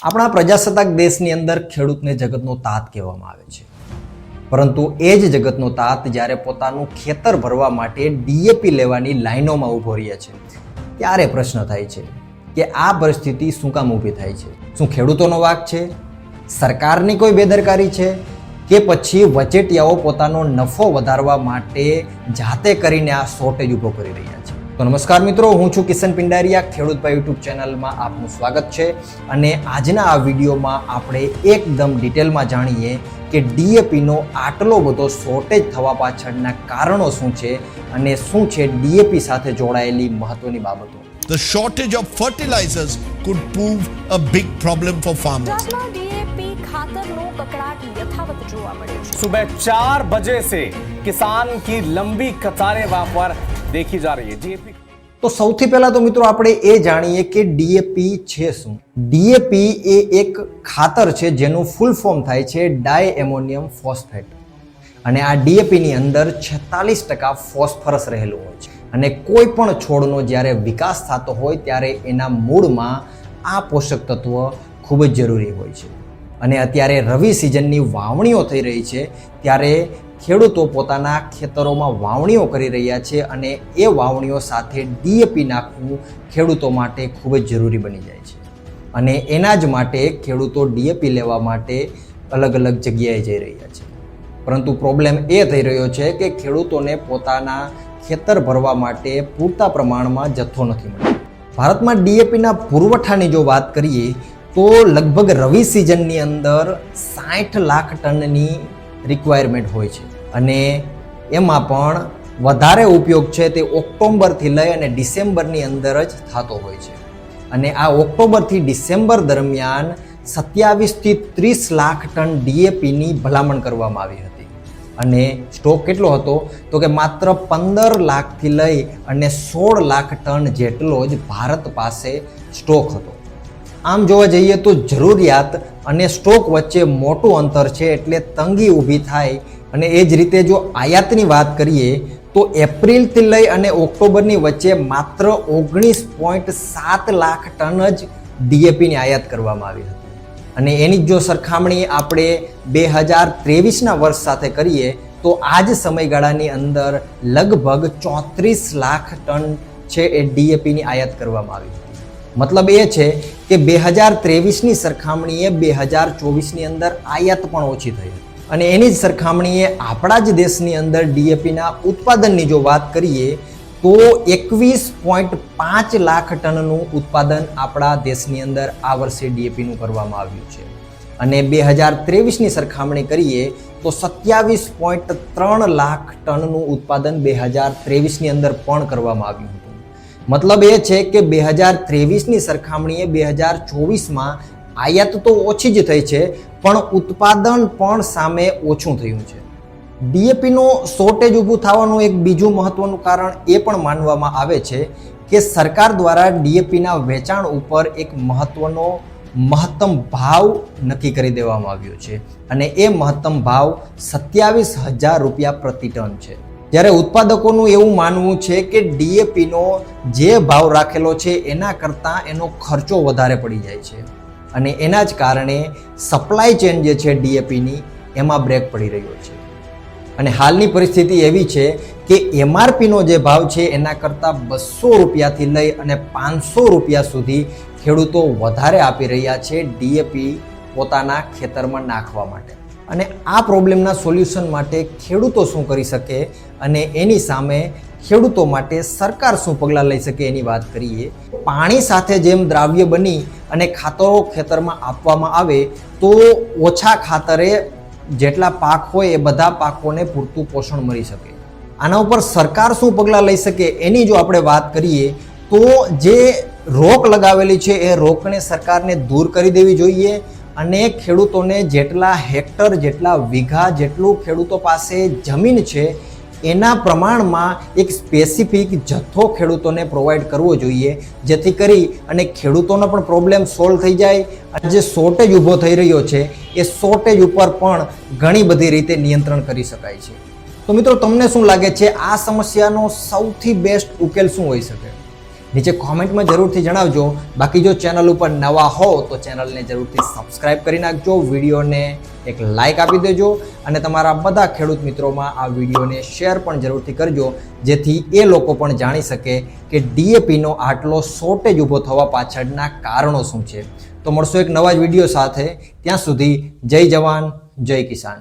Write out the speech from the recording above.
આપણા પ્રજાસત્તાક દેશની અંદર ખેડૂતને જગતનો તાત કહેવામાં આવે છે, પરંતુ એ જ જગતનો તાત જ્યારે પોતાનું ખેતર ભરવા માટે ડીએપી લેવાની લાઈનોમાં ઊભો રહે છે ત્યારે પ્રશ્ન થાય છે કે આ પરિસ્થિતિ શું કામ ઊભી થાય છે? શું ખેડૂતોનો વાંક છે, સરકારની કોઈ બેદરકારી છે, કે પછી વચેટિયાઓ પોતાનો નફો વધારવા માટે જાતે કરીને આ શોર્ટેજ ઊભો કરી રહ્યા છે? તો નમસ્કાર મિત્રો, હું છું કિશન પિંડારિયા, ખેડૂતભાઈ યુટ્યુબ ચેનલમાં આપનું સ્વાગત છે. અને આજના આ વિડીયોમાં આપણે એકદમ ડિટેલમાં જાણીએ કે ડીએપીનો આટલો બધો શોર્ટેજ થવા પાછળના કારણો શું છે અને શું છે ડીએપી સાથે જોડાયેલી મહત્વની બાબતો. The shortage of fertilizers could prove a big problem for farmers. DAP ખાતરનો કકડાટ યથાવત જોવા મળ્યો છે. सुबह 4 बजे से किसान की लंबी कतारें वहां पर देखी जा रही है. डीएपी તો સૌથી પહેલા તો મિત્રો આપણે એ જાણીએ કે ડીએપી છે શું. ડીએપી એ એક ખાતર છે જેનું ફૂલ ફોર્મ થાય છે ડાય એમોનિયમ ફોસ્ફેટ, અને આ ડીએપી ની અંદર 46% ફોસ્ફરસ રહેલું હોય છે. અને કોઈ પણ છોડનો જ્યારે વિકાસ થતો હોય ત્યારે એના મૂળમાં આ પોષક તત્વ ખૂબ જ જરૂરી હોય છે. અને અત્યારે રવિ સિઝનની વાવણીઓ થઈ રહી છે ત્યારે ખેડૂતો પોતાના ખેતરોમાં વાવણીઓ કરી રહ્યા છે, અને એ વાવણીઓ સાથે ડીએપી નાખવું ખેડૂતો માટે ખૂબ જ જરૂરી બની જાય છે. અને એના જ માટે ખેડૂતો ડીએપી લેવા માટે અલગ અલગ જગ્યાએ જઈ રહ્યા છે. પરંતુ પ્રોબ્લેમ એ થઈ રહ્યો છે કે ખેડૂતોને પોતાના ખેતર ભરવા માટે પૂરતા પ્રમાણમાં જથ્થો નથી મળતો. ભારતમાં ડીએપીના પુરવઠાની જો વાત કરીએ તો લગભગ રવિ સિઝનની અંદર 60 લાખ ટનની રિક્વાયરમેન્ટ હોય છે, અને એમાં પણ વધારે ઉપયોગ છે તે ઓક્ટોબરથી લઈ અને ડિસેમ્બરની અંદર જ થતો હોય છે. અને આ ઓક્ટોબરથી ડિસેમ્બર દરમિયાન 27 થી 30 લાખ ટન ડીએપીની ભલામણ કરવામાં આવી હતી, અને સ્ટોક કેટલો હતો તો કે માત્ર 15 લાખથી લઈ અને 16 લાખ ટન જેટલો જ ભારત પાસે સ્ટોક હતો. આમ જોવા જઈએ તો જરૂરિયાત અને સ્ટોક વચ્ચે મોટું અંતર છે, એટલે તંગી ઊભી થાય. અને એ જ રીતે જો આયાતની વાત કરીએ તો એપ્રિલથી લઈ અને ઓક્ટોબરની વચ્ચે માત્ર 19.7 લાખ ટન જ ડીએપીની આયાત કરવામાં આવી હતી. અને એની જો સરખામણી આપણે 2023ના વર્ષ સાથે કરીએ તો આ જ સમયગાળાની અંદર લગભગ 34 લાખ ટન છે એ ડીએપીની આયાત કરવામાં આવી હતી. મતલબ એ છે કે 2023ની સરખામણીએ 2024ની અંદર આયાત પણ ઓછી થઈ હતી. અને એની જ સરખામણીએ આપણા જ દેશની અંદર ડીએપીના ઉત્પાદનની જો વાત કરીએ તો 21.5 લાખ ટનનું ઉત્પાદન આપણા દેશની અંદર આ વર્ષે ડીએપીનું કરવામાં આવ્યું છે. અને 2023ની સરખામણી કરીએ તો 27.3 લાખ ટનનું ઉત્પાદન 2023ની અંદર પણ કરવામાં આવ્યું હતું. મતલબ એ છે કે 2023ની સરખામણીએ 2024માં આયાત તો ઓછી જ થઈ છે, પણ ઉત્પાદન પણ સામે ઓછું થયું છે. ડીએપીનો શોર્ટેજ ઊભું થવાનું એક બીજું મહત્વનું કારણ એ પણ માનવામાં આવે છે કે સરકાર દ્વારા ડીએપીના વેચાણ ઉપર એક મહત્વનો મહત્તમ ભાવ નક્કી કરી દેવામાં આવ્યો છે, અને એ મહત્તમ ભાવ 27,000 રૂપિયા પ્રતિ ટન છે. જ્યારે ઉત્પાદકોનું એવું માનવું છે કે ડીએપીનો જે ભાવ રાખેલો છે એના કરતાં એનો ખર્ચો વધારે પડી જાય છે, અને એના જ કારણે સપ્લાય ચેન જે છે ડીએપીની એમાં બ્રેક પડી રહ્યો છે. અને હાલની પરિસ્થિતિ એવી છે કે એમઆરપીનો જે ભાવ છે એના કરતાં 200 રૂપિયાથી લઈ અને 500 રૂપિયા સુધી ખેડૂતો વધારે આપી રહ્યા છે ડીએપી પોતાના ખેતરમાં નાખવા માટે. અને આ પ્રોબ્લેમના સોલ્યુશન માટે ખેડૂતો શું કરી શકે અને એની સામે ખેડૂતો માટે સરકાર શું પગલાં લઈ શકે એની વાત કરીએ. પાણી સાથે જેમ દ્રાવ્ય બની અને ખાતરો ખેતરમાં આપવામાં આવે તો ઓછા ખાતરે જેટલા પાક હોય એ બધા પાકોને પૂરતું પોષણ મળી શકે. આના ઉપર સરકાર શું પગલાં લઈ શકે એની જો આપણે વાત કરીએ તો જે રોક લગાવેલી છે એ રોકને સરકારને દૂર કરી દેવી જોઈએ, અને ખેડૂતોને જેટલા હેક્ટર જેટલા વીઘા જેટલું ખેડૂતો પાસે જમીન છે એના પ્રમાણમાં એક સ્પેસિફિક જથ્થો ખેડૂતોને પ્રોવાઈડ કરવો જોઈએ, જેથી કરી અને ખેડૂતોનો પણ પ્રોબ્લેમ સોલ્વ થઈ જાય. અને જે શોર્ટેજ ઊભો થઈ રહ્યો છે એ શોર્ટેજ ઉપર પણ ઘણી બધી રીતે નિયંત્રણ કરી શકાય છે. તો મિત્રો, તમને શું લાગે છે આ સમસ્યાનો સૌથી બેસ્ટ ઉકેલ શું હોઈ શકે? નીચે કોમેન્ટમાં જરૂરથી જણાવજો. બાકી જો ચેનલ ઉપર નવા હો તો ચેનલને જરૂરથી સબસ્ક્રાઇબ કરી નાખજો, વિડીયોને એક લાઇક આપી દેજો અને તમારા બધા ખેડૂત મિત્રોમાં આ વિડીયોને શેર પણ જરૂરથી કરજો, જેથી એ લોકો પણ જાણી શકે કે ડીએપીનો આટલો શોર્ટેજ ઊભો થવા પાછળના કારણો શું છે. તો મળશું એક નવા જ વિડીયો સાથે. ત્યાં સુધી જય જવાન જય કિસાન.